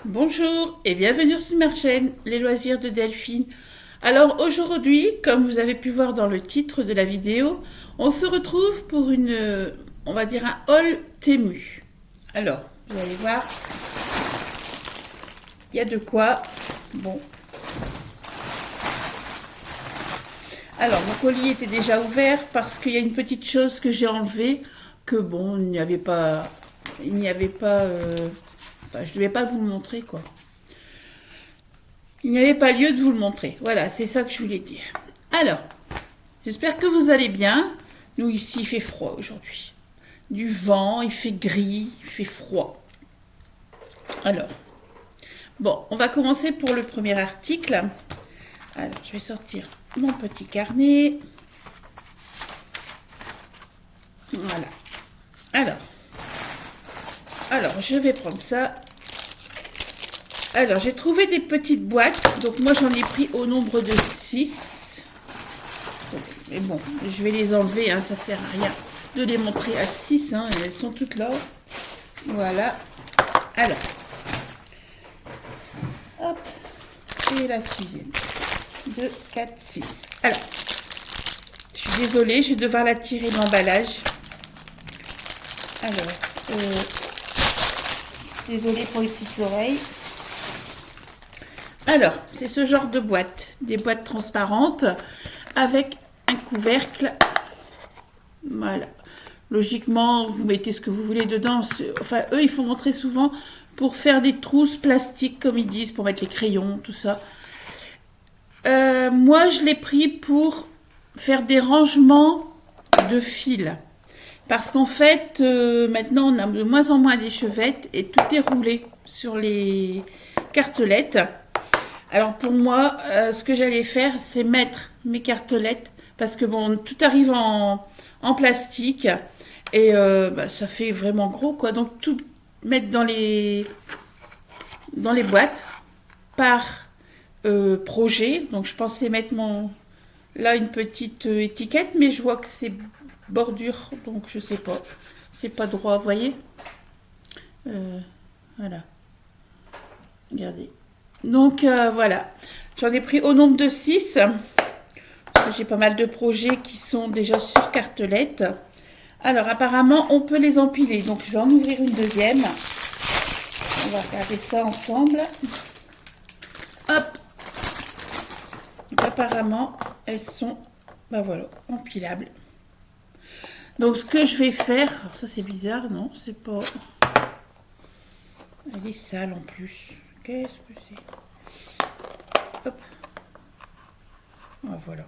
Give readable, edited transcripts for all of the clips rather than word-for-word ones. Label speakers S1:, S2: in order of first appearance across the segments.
S1: Bonjour et bienvenue sur ma chaîne, les loisirs de Delphine. Alors aujourd'hui, comme vous avez pu voir dans le titre de la vidéo, on se retrouve pour on va dire un haul Temu. Alors, vous allez voir, il y a de quoi. Bon. Alors, mon colis était déjà ouvert parce qu'il y a une petite chose que j'ai enlevée, que bon, il n'y avait pas, enfin, je ne devais pas vous le montrer, quoi. Il n'y avait pas lieu de vous le montrer. Voilà, c'est ça que je voulais dire. Alors, j'espère que vous allez bien. Nous, ici, il fait froid aujourd'hui. Du vent, il fait gris, il fait froid. Alors, bon, on va commencer pour le premier article. Alors, je vais sortir mon petit carnet. Voilà. Alors, je vais prendre ça. Alors, j'ai trouvé des petites boîtes. Donc, moi, j'en ai pris au nombre de 6. Mais bon, je vais les enlever. Hein, ça ne sert à rien de les montrer à 6. Hein, elles sont toutes là. Voilà. Alors. Hop. Et la 6e. 2, 4, 6. Alors. Je suis désolée, je vais devoir la tirer de l'emballage. Alors. Désolée pour les petites oreilles. Alors, c'est ce genre de boîte, des boîtes transparentes avec un couvercle. Voilà. Logiquement, vous mettez ce que vous voulez dedans. Enfin, eux, ils font montrer souvent pour faire des trousses plastiques, comme ils disent, pour mettre les crayons, tout ça. Moi, je l'ai pris pour faire des rangements de fils. Parce qu'en fait, maintenant, on a de moins en moins d'échevettes et tout est roulé sur les cartelettes. Alors pour moi, ce que j'allais faire, c'est mettre mes cartelettes, parce que bon, tout arrive en plastique, et ça fait vraiment gros, quoi. Donc tout mettre dans les boîtes, par projet. Donc je pensais mettre là une petite étiquette, mais je vois que c'est bordure, donc je sais pas. C'est pas droit, vous voyez. Voilà. Regardez. Donc voilà, j'en ai pris au nombre de 6, parce que j'ai pas mal de projets qui sont déjà sur cartelette. Alors apparemment on peut les empiler, donc je vais en ouvrir une deuxième. On va regarder ça ensemble. Hop. Donc apparemment elles sont, voilà, empilables. Donc ce que je vais faire, alors ça c'est bizarre, non, c'est pas... Elle est sale en plus. Qu'est-ce que c'est? Hop. Voilà.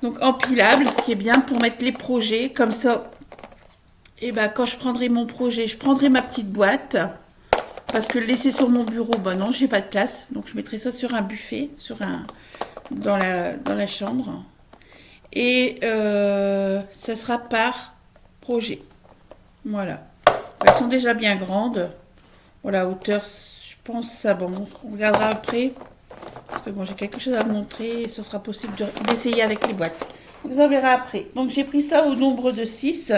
S1: Donc empilable, ce qui est bien pour mettre les projets. Comme ça, et quand je prendrai mon projet, je prendrai ma petite boîte. Parce que le laisser sur mon bureau, non, j'ai pas de place. Donc je mettrai ça sur un buffet, dans la chambre. Et ça sera par projet. Voilà. Elles sont déjà bien grandes. Voilà, hauteur, je pense ça, bon, on regardera après. Parce que bon, j'ai quelque chose à vous montrer et ce sera possible d'essayer avec les boîtes. Vous en verrez après. Donc j'ai pris ça au nombre de 6.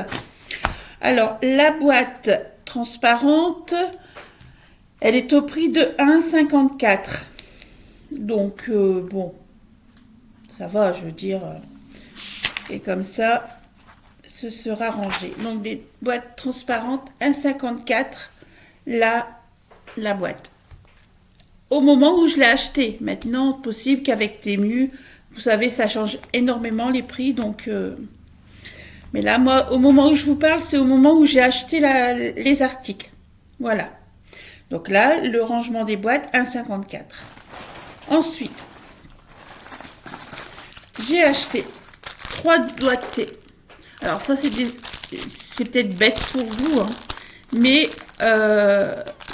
S1: Alors, la boîte transparente, elle est au prix de 1,54. Donc, bon, ça va, je veux dire. Et comme ça, ce sera rangé. Donc des boîtes transparentes, 1,54. La boîte. Au moment où je l'ai acheté, maintenant, possible qu'avec Temu, vous savez, ça change énormément les prix. Donc, mais là, moi, au moment où je vous parle, c'est au moment où j'ai acheté les articles. Voilà. Donc là, le rangement des boîtes, 1,54. Ensuite, j'ai acheté 3 doigtés. Alors ça, c'est peut-être bête pour vous, hein, mais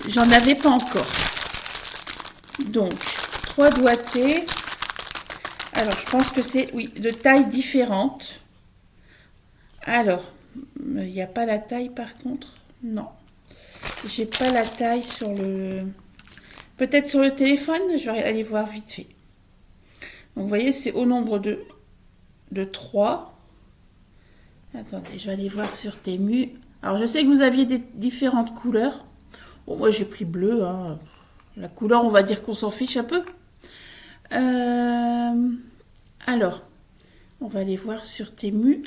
S1: j'en avais pas encore. Donc, 3 doigtés. Alors, je pense que c'est, oui, de tailles différentes. Alors, il n'y a pas la taille par contre. Non. J'ai pas la taille sur le... Peut-être sur le téléphone, je vais aller voir vite fait. Donc, vous voyez, c'est au nombre de 3. Attendez, je vais aller voir sur Temu. Alors, je sais que vous aviez des différentes couleurs. Bon, moi, j'ai pris bleu, hein. La couleur, on va dire qu'on s'en fiche un peu. Alors, on va aller voir sur Temu.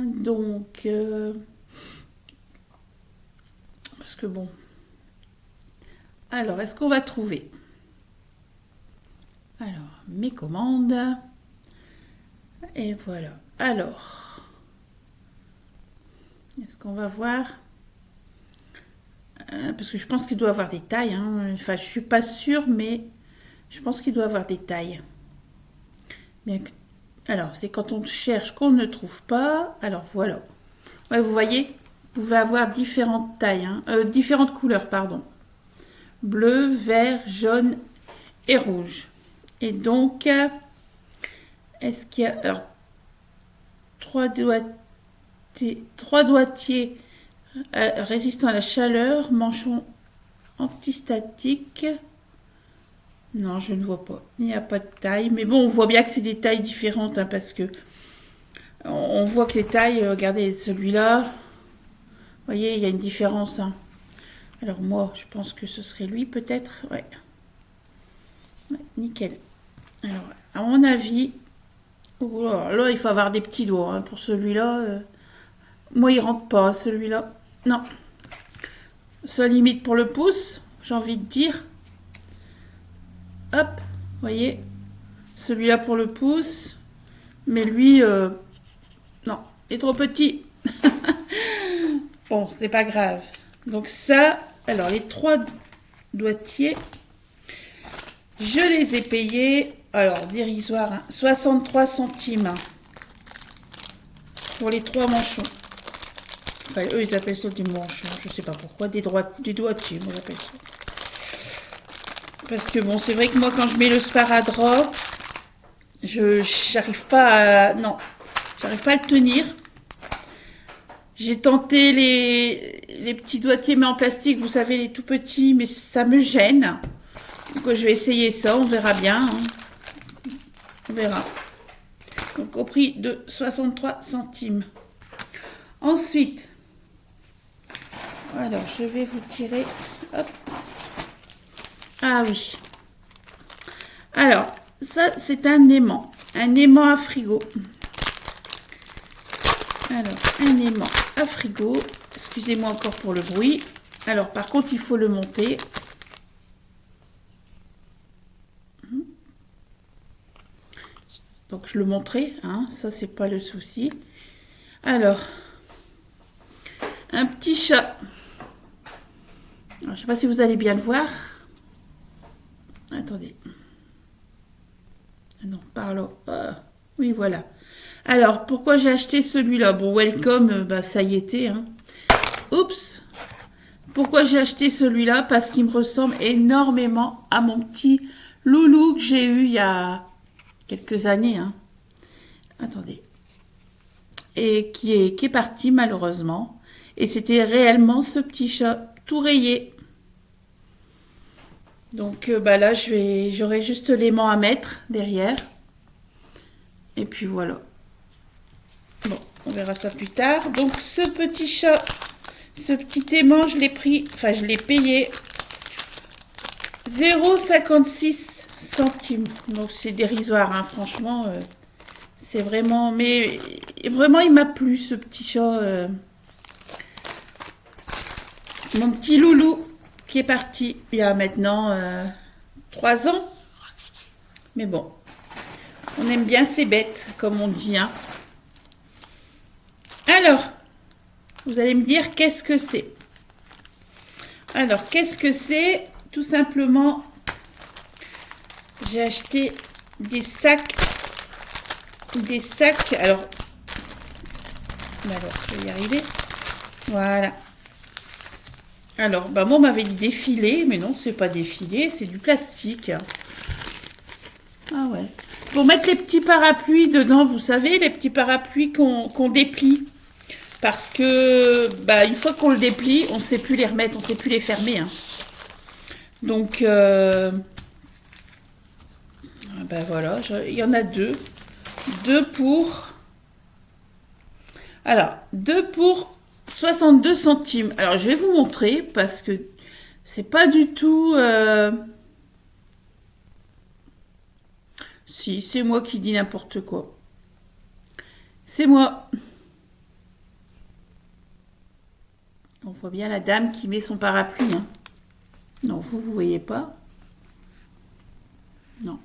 S1: Donc, parce que bon. Alors, est-ce qu'on va trouver? Alors, mes commandes. Et voilà. Alors, est-ce qu'on va voir? Parce que je pense qu'il doit avoir des tailles. Hein. Enfin, je suis pas sûre, mais je pense qu'il doit avoir des tailles. Mais, alors, c'est quand on cherche qu'on ne trouve pas. Alors, voilà. Ouais, vous voyez, vous pouvez avoir différentes tailles. Hein. Différentes couleurs, pardon. Bleu, vert, jaune et rouge. Et donc, est-ce qu'il y a... Alors, trois doigtiers résistant à la chaleur, manchon antistatiques. Non, je ne vois pas. Il n'y a pas de taille. Mais bon, on voit bien que c'est des tailles différentes, hein, parce que on voit que les tailles, regardez, celui-là, vous voyez, il y a une différence. Hein. Alors moi, je pense que ce serait lui, peut-être. Ouais. Ouais, nickel. Alors, à mon avis, oh là, il faut avoir des petits doigts. Hein, pour celui-là, moi, il rentre pas, celui-là. Non. Ça limite pour le pouce, j'ai envie de dire. Hop, vous voyez, celui-là pour le pouce, mais lui, non, il est trop petit. Bon, c'est pas grave. Donc ça, alors les 3 doigtiers, je les ai payés, alors dérisoire, hein, 63 centimes pour les 3 manchons. Enfin, eux, ils appellent ça des manchons, je sais pas pourquoi, des doigtiers, moi j'appelle ça. Parce que bon, c'est vrai que moi, quand je mets le sparadrap, j'arrive pas à... Non, j'arrive pas à le tenir. J'ai tenté les petits doigtiers, mais en plastique, vous savez, les tout petits, mais ça me gêne. Donc, je vais essayer ça, on verra bien. Hein. On verra. Donc, au prix de 63 centimes. Ensuite, alors, je vais vous tirer... Hop. Ah oui. Alors, ça, c'est un aimant. Un aimant à frigo. Alors, un aimant à frigo. Excusez-moi encore pour le bruit. Alors, par contre, il faut le monter. Donc, je le montrerai. Hein, ça, c'est pas le souci. Alors, un petit chat. Alors, je sais pas si vous allez bien le voir. Attendez. Ah non, par là. Ah, oui, voilà. Alors, pourquoi j'ai acheté celui-là? Bon, welcome, bah, ça y était. Hein. Oups. Pourquoi j'ai acheté celui-là? Parce qu'il me ressemble énormément à mon petit loulou que j'ai eu il y a quelques années. Hein. Attendez. Et qui est parti, malheureusement. Et c'était réellement ce petit chat tout rayé. Donc bah là, j'aurai juste l'aimant à mettre derrière. Et puis voilà. Bon, on verra ça plus tard. Donc ce petit chat, ce petit aimant, je l'ai pris, enfin je l'ai payé 0,56 centimes. Donc c'est dérisoire, hein, franchement. C'est vraiment, mais vraiment il m'a plu ce petit chat. Mon petit loulou. Qui est parti il y a maintenant 3 ans. Mais bon, on aime bien ces bêtes, comme on dit. Hein. Alors, vous allez me dire qu'est-ce que c'est? Alors, qu'est-ce que c'est? Tout simplement, j'ai acheté des sacs. Alors, je vais y arriver. Voilà. Alors, bah moi, on m'avait dit défilé, mais non, c'est pas défilé, c'est du plastique. Ah ouais. Pour mettre les petits parapluies dedans, vous savez, les petits parapluies qu'on déplie. Parce que, bah, une fois qu'on le déplie, on ne sait plus les remettre, on ne sait plus les fermer. Hein. Donc, bah voilà, il y en a 2. 2 pour... Alors, 2 pour 62 centimes. Alors, je vais vous montrer parce que C'est pas du tout... Si, c'est moi qui dis n'importe quoi. C'est moi. On voit bien la dame qui met son parapluie. Hein. Non, vous voyez pas. Non.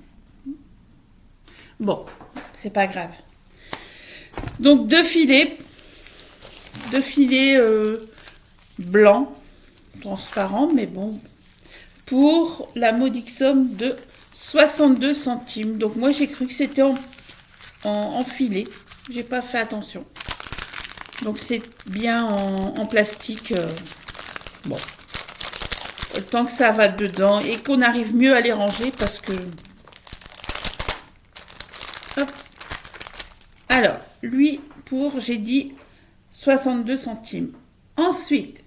S1: Bon, c'est pas grave. Donc deux filets blancs, transparents, mais bon, pour la modique somme de 62 centimes. Donc moi j'ai cru que c'était en filet, j'ai pas fait attention. Donc c'est bien en plastique. Bon, le temps que ça va dedans et qu'on arrive mieux à les ranger parce que... Hop. Alors, lui pour, j'ai dit 62 centimes. Ensuite,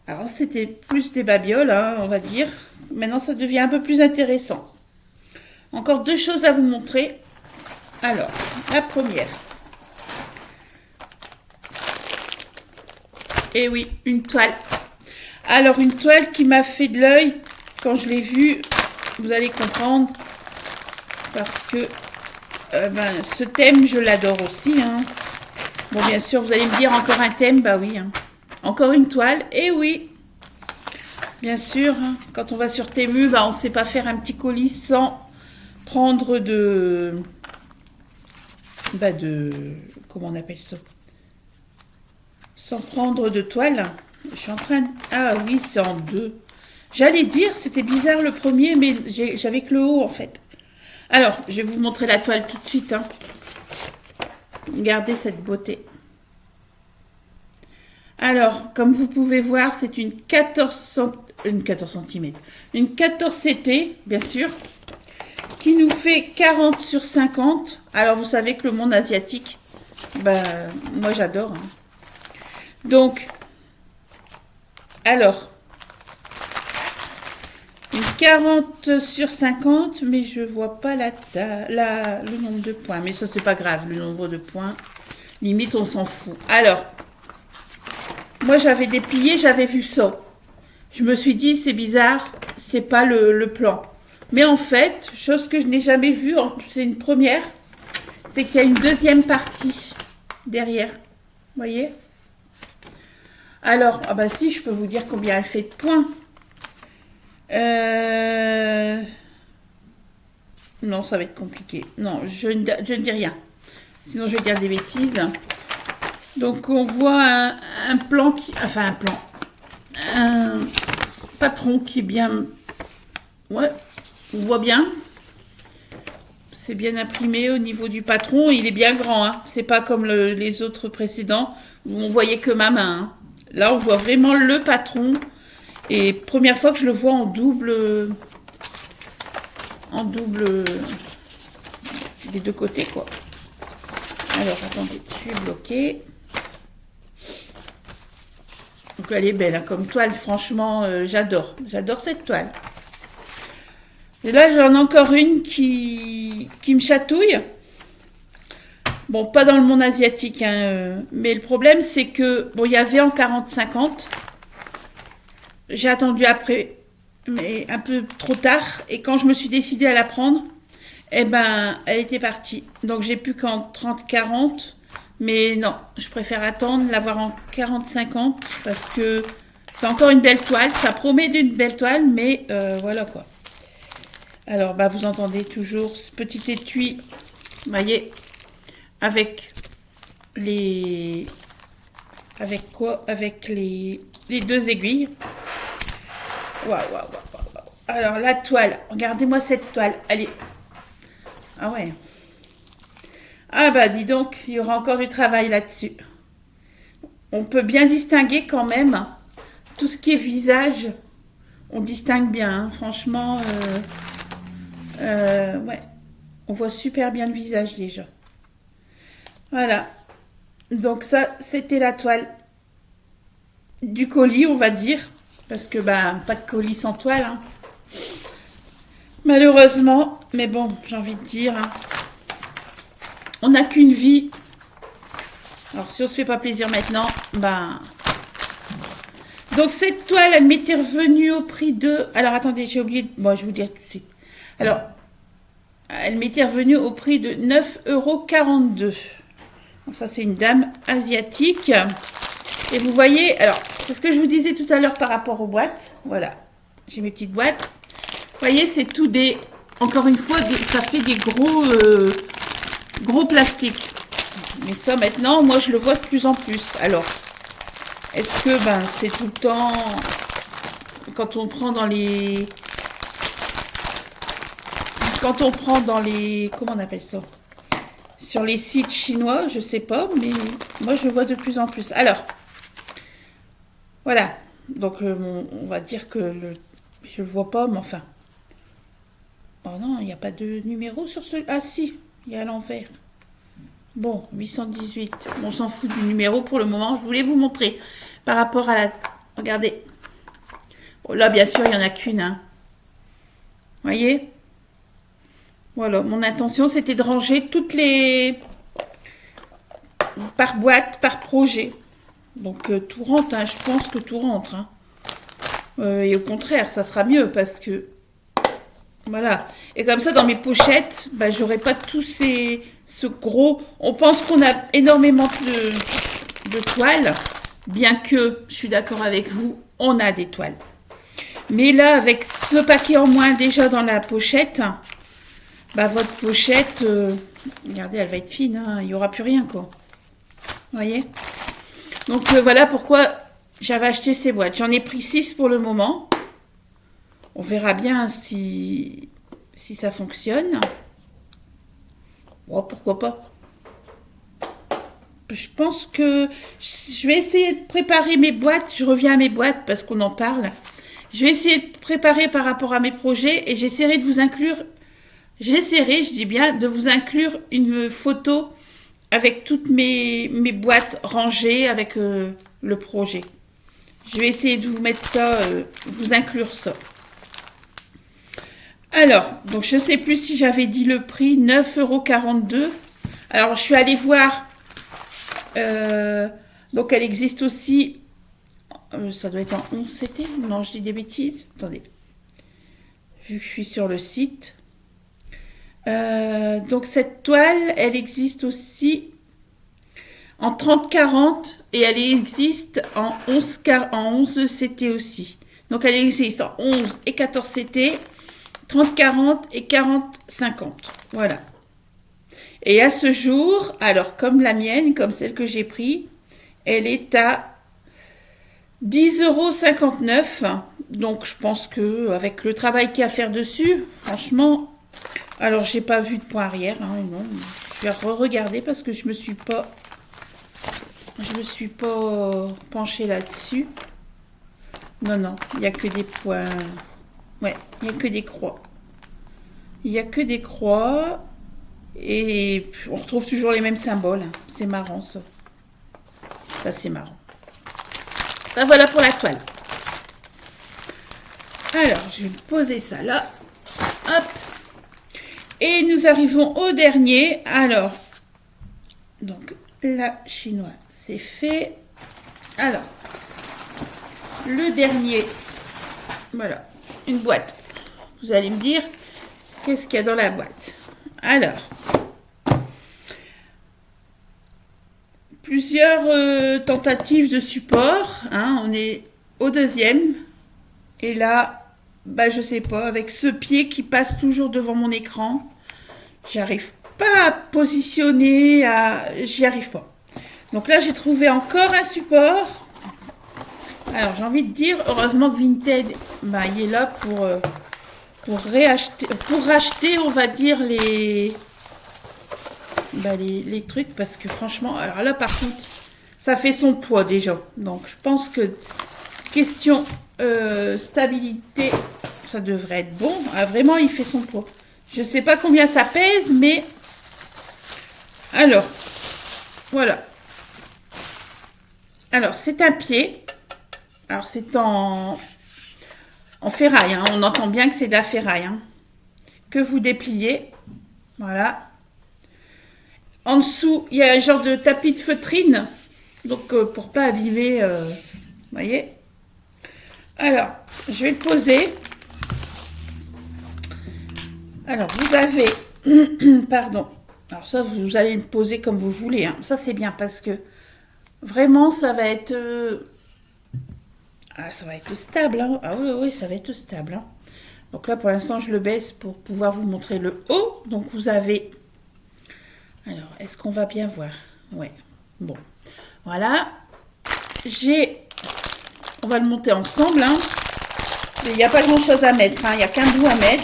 S1: alors c'était plus des babioles, hein, on va dire. Maintenant, ça devient un peu plus intéressant. Encore deux choses à vous montrer. Alors, la première. Et oui, une toile. Alors, une toile qui m'a fait de l'œil quand je l'ai vue. Vous allez comprendre. Parce que ce thème, je l'adore aussi. Hein. Bon, bien sûr, vous allez me dire encore un thème. Bah oui. Hein. Encore une toile. Et oui. Bien sûr, hein, quand on va sur Temu, on ne sait pas faire un petit colis sans prendre comment on appelle ça? Sans prendre de toile. Je suis en train de... Ah oui, c'est en deux. J'allais dire, c'était bizarre le premier, mais j'avais que le haut en fait. Alors, je vais vous montrer la toile tout de suite. Hein. Regardez cette beauté. Alors, comme vous pouvez voir, c'est une 14 cm. Une 14 CT, bien sûr, qui nous fait 40 sur 50. Alors, vous savez que le monde asiatique, moi j'adore. Hein. Donc, alors, une 40 sur 50, mais je vois pas le nombre de points. Mais ça, c'est pas grave, le nombre de points. Limite, on s'en fout. Alors, moi, j'avais déplié, j'avais vu ça. Je me suis dit, c'est bizarre, c'est pas le plan. Mais en fait, chose que je n'ai jamais vue, c'est une première, c'est qu'il y a une deuxième partie derrière. Vous voyez? Alors, si, je peux vous dire combien elle fait de points. Non, ça va être compliqué. Non, je ne dis rien. Sinon, je vais dire des bêtises. Donc, on voit un plan un patron qui est bien... Ouais, on voit bien. C'est bien imprimé au niveau du patron. Il est bien grand. Hein. C'est pas comme les autres précédents où on voyait que ma main. Hein. Là, on voit vraiment le patron. Et première fois que je le vois en double des deux côtés, quoi. Alors, attendez, je suis bloquée. Donc, elle est belle, hein, comme toile. Franchement, j'adore. J'adore cette toile. Et là, j'en ai encore une qui me chatouille. Bon, pas dans le monde asiatique, hein, mais le problème, c'est que, il y avait en 40-50. J'ai attendu après, mais un peu trop tard. Et quand je me suis décidée à la prendre, elle était partie. Donc, j'ai plus qu'en 30-40. Mais non, je préfère attendre, l'avoir en 40-50 parce que c'est encore une belle toile. Ça promet d'une belle toile, mais voilà quoi. Alors, vous entendez toujours ce petit étui, vous voyez, avec les... Avec quoi? Avec les deux aiguilles. Waouh. Alors, la toile. Regardez-moi cette toile. Allez. Ah ouais. Ah dis donc, il y aura encore du travail là-dessus. On peut bien distinguer quand même tout ce qui est visage. On distingue bien, hein. Franchement. Ouais. On voit super bien le visage déjà. Voilà. Donc ça, c'était la toile du colis, on va dire. Parce que, pas de colis sans toile. Hein. Malheureusement. Mais bon, j'ai envie de dire... Hein. On n'a qu'une vie. Alors, si on se fait pas plaisir maintenant, Donc cette toile, elle m'était revenue au prix de... Alors attendez, j'ai oublié... Bon, je vais vous dire tout de suite. Alors, elle m'était revenue au prix de 9,42 €. Donc ça, c'est une dame asiatique. Et vous voyez, alors, c'est ce que je vous disais tout à l'heure par rapport aux boîtes. Voilà, j'ai mes petites boîtes. Vous voyez, c'est tout des... Encore une fois, ça fait des gros plastiques. Mais ça, maintenant, moi, je le vois de plus en plus. Alors, est-ce que c'est tout le temps, quand on prend dans les... Comment on appelle ça? Sur les sites chinois, je sais pas, mais moi, je le vois de plus en plus. Alors, voilà. Donc, on va dire que je le vois pas, mais enfin... Oh non, il n'y a pas de numéro sur ce... Ah si, il y a à l'envers. Bon, 818. On s'en fout du numéro pour le moment. Je voulais vous montrer par rapport à la... Regardez. Bon, là, bien sûr, il n'y en a qu'une. Hein. Voyez? Voilà, mon intention, c'était de ranger toutes les... Par boîte, par projet. Donc, tout rentre. Hein. Je pense que tout rentre. Hein. Et au contraire, ça sera mieux parce que... Voilà. Et comme ça, dans mes pochettes, j'aurai pas ce gros... On pense qu'on a énormément de toiles, bien que, je suis d'accord avec vous, on a des toiles. Mais là, avec ce paquet en moins déjà dans la pochette, votre pochette, regardez, elle va être fine, hein, il n'y aura plus rien, quoi. Vous voyez? Donc, voilà pourquoi j'avais acheté ces boîtes. J'en ai pris 6 pour le moment. On verra bien si ça fonctionne. Bon, pourquoi pas. Je pense que je vais essayer de préparer mes boîtes. Je reviens à mes boîtes parce qu'on en parle. Je vais essayer de préparer par rapport à mes projets et j'essaierai de vous inclure. J'essaierai, je dis bien, de vous inclure une photo avec toutes mes boîtes rangées avec le projet. Je vais essayer de vous mettre ça, vous inclure ça. Alors, donc je ne sais plus si j'avais dit le prix, 9,42 €. Alors, je suis allée voir, donc elle existe aussi, ça doit être en 11 CT, non, je dis des bêtises, attendez, vu que je suis sur le site. Donc cette toile, elle existe aussi en 30-40 et elle existe en 11 CT aussi. Donc elle existe en 11 et 14 CT, 30-40 et 40-50. Voilà. Et à ce jour, alors comme la mienne, comme celle que j'ai prise, elle est à 10,59 €. Donc je pense que avec le travail qu'il y a à faire dessus, franchement, alors j'ai pas vu de point arrière, hein, non. Je vais re-regarder parce que je me suis pas penchée là-dessus. Non, il n'y a que des points. Ouais, il n'y a que des croix. Il n'y a que des croix. Et on retrouve toujours les mêmes symboles. C'est marrant, ça. Ça, c'est marrant. Voilà pour la toile. Alors, je vais poser ça là. Hop. Et nous arrivons au dernier. Alors, donc, la chinoise, c'est fait. Alors, le dernier. Voilà. Une boîte. Vous allez me dire, qu'est-ce qu'il y a dans la boîte? Alors, plusieurs tentatives de support. Hein, on est au deuxième. Et là, je sais pas, avec ce pied qui passe toujours devant mon écran, j'arrive pas à positionner, j'y arrive pas. Donc là, j'ai trouvé encore un support. Alors, j'ai envie de dire, heureusement que Vinted, il est là pour racheter, on va dire, les trucs, parce que franchement, alors là, par contre, ça fait son poids déjà. Donc, je pense que question stabilité, ça devrait être bon. Ah, vraiment, il fait son poids. Je sais pas combien ça pèse, mais alors, voilà. Alors, c'est un pied. Alors, c'est en ferraille. Hein. On entend bien que c'est de la ferraille. Hein. Que vous dépliez. Voilà. En dessous, il y a un genre de tapis de feutrine. Donc, pour pas abîmer, vous voyez. Alors, je vais le poser. Alors, vous avez... Pardon. Alors ça, vous allez le poser comme vous voulez. Hein. Ça, c'est bien parce que vraiment, ça va être... Ah, ça va être stable. Hein. Ah oui, oui, ça va être stable. Hein. Donc là, pour l'instant, je le baisse pour pouvoir vous montrer le haut. Donc, vous avez... Alors, est-ce qu'on va bien voir? Ouais. Bon. Voilà. On va le monter ensemble. Hein. Il n'y a pas grand-chose à mettre. Hein. Il n'y a qu'un bout à mettre.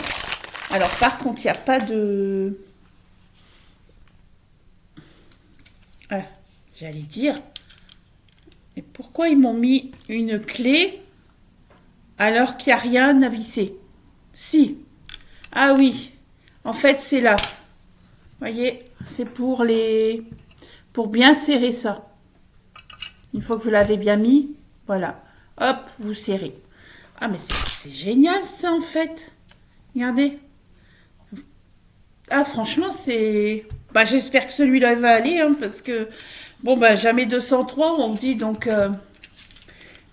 S1: Alors, par contre, il n'y a pas de... Ah, j'allais dire... Et pourquoi ils m'ont mis une clé alors qu'il n'y a rien à visser? Si. Ah oui. En fait, c'est là. Vous voyez, c'est pour bien serrer ça. Une fois que vous l'avez bien mis, voilà. Hop, vous serrez. Ah, mais c'est génial ça, en fait. Regardez. Ah, franchement, c'est... Bah, j'espère que celui-là va aller, hein, parce que... Bon, bah, jamais 203, on me dit, donc...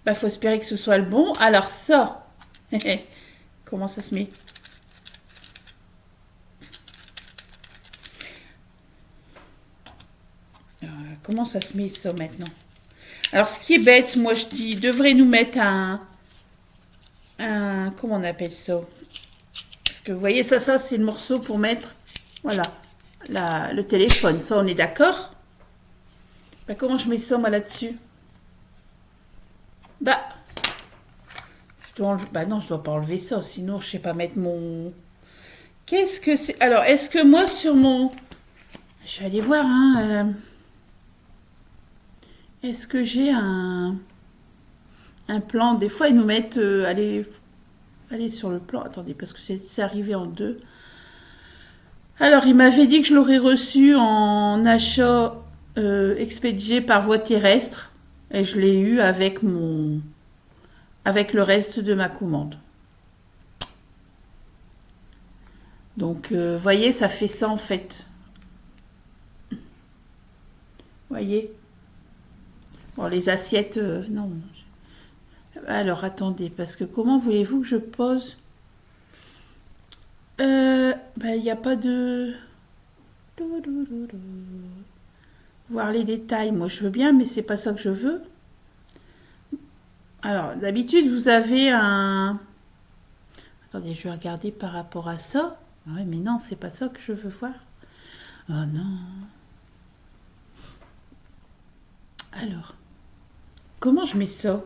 S1: Bah, faut espérer que ce soit le bon. Alors, ça... Comment ça se met? Comment ça se met, ça, maintenant? Alors, ce qui est bête, moi, je dis, devrait nous mettre un... Comment on appelle ça? Parce que, vous voyez, ça, c'est le morceau pour mettre... Voilà. Le téléphone. Ça, on est d'accord? Bah, comment je mets ça, moi, là-dessus? Bah... Bah non, je dois pas enlever ça, sinon je sais pas mettre mon... Qu'est-ce que c'est? Alors, est-ce que moi, sur mon... Je vais aller voir, hein... Est-ce que j'ai un plan? Des fois, ils nous mettent... allez sur le plan. Attendez, parce que c'est arrivé en deux. Alors, il m'avait dit que je l'aurais reçu en achat expédié par voie terrestre. Et je l'ai eu avec le reste de ma commande. Donc, voyez, ça fait ça en fait. Voyez. Bon, les assiettes, non. Alors, attendez, parce que comment voulez-vous que je pose? Il n'y a pas de... Voir les détails, moi je veux bien, mais c'est pas ça que je veux. Alors, d'habitude, vous avez un... Attendez, je vais regarder par rapport à ça. Ouais, mais non, c'est pas ça que je veux voir. Oh non. Alors, comment je mets ça?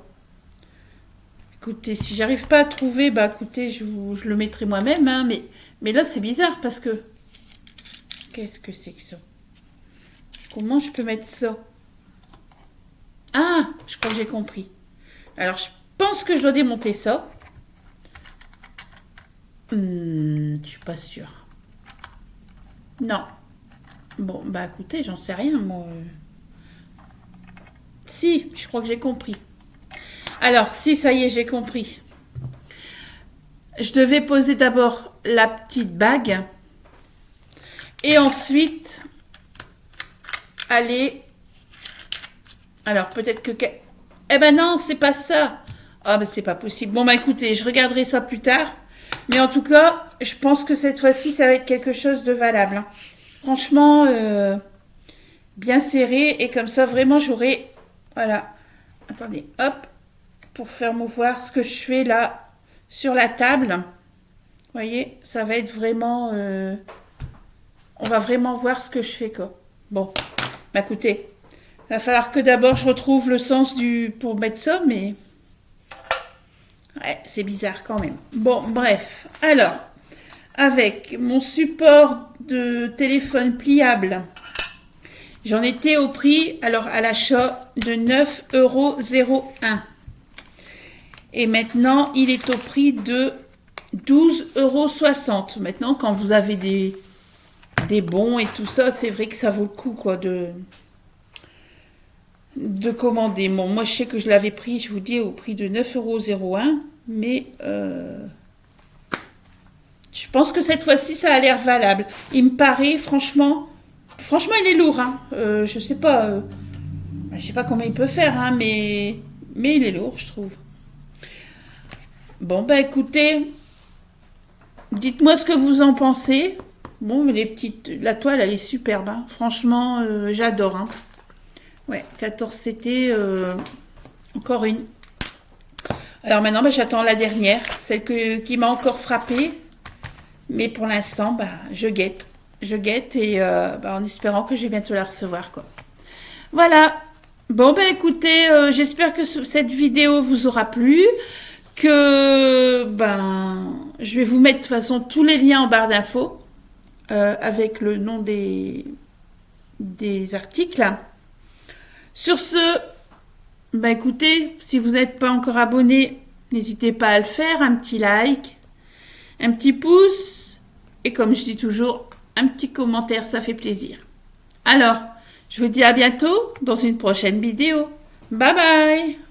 S1: Écoutez, si j'arrive pas à trouver, bah écoutez, je le mettrai moi-même, hein, mais là c'est bizarre parce que... Qu'est-ce que c'est que ça? Comment je peux mettre ça? Ah, je crois que j'ai compris. Alors, je pense que je dois démonter ça. Je suis pas sûre. Non. Bon, bah écoutez, j'en sais rien, moi. Si, je crois que j'ai compris. Alors, si, ça y est, j'ai compris. Je devais poser d'abord la petite bague. Et ensuite, aller... Alors, peut-être que... Eh ben non, c'est pas ça. Ah, ben c'est pas possible. Bon, bah écoutez, je regarderai ça plus tard. Mais en tout cas, je pense que cette fois-ci, ça va être quelque chose de valable. Hein. Franchement, bien serré. Et comme ça, vraiment, j'aurai... Voilà. Attendez, hop. Pour faire mouvoir ce que je fais là sur la table. Vous voyez, ça va être vraiment... on va vraiment voir ce que je fais, quoi. Bon, bah écoutez, il va falloir que d'abord je retrouve le sens pour mettre ça, mais... Ouais, c'est bizarre quand même. Bon, bref. Alors, avec mon support de téléphone pliable, j'en étais au prix, alors à l'achat, de 9,01 €. Et maintenant, il est au prix de 12,60 €. Maintenant, quand vous avez des bons et tout ça, c'est vrai que ça vaut le coup quoi de commander. Bon, moi je sais que je l'avais pris, je vous dis, au prix de 9,01 €, mais je pense que cette fois-ci ça a l'air valable. Il me paraît, franchement il est lourd, hein. Je sais pas combien il peut faire, hein, mais il est lourd, je trouve. Bon, bah écoutez, dites-moi ce que vous en pensez. Bon, mais la toile, elle est superbe, hein. Franchement, j'adore, hein. Ouais, 14 CT, encore une. Alors maintenant, bah, j'attends la dernière, celle qui m'a encore frappée. Mais pour l'instant, bah, je guette. Je guette et bah, en espérant que je vais bientôt la recevoir, quoi. Voilà. Bon, bah écoutez, j'espère que cette vidéo vous aura plu. Que ben, je vais vous mettre de toute façon tous les liens en barre d'infos avec le nom des articles. Sur ce, ben écoutez, si vous n'êtes pas encore abonné, n'hésitez pas à le faire, un petit like, un petit pouce et comme je dis toujours, un petit commentaire, ça fait plaisir. Alors, je vous dis à bientôt dans une prochaine vidéo. Bye bye!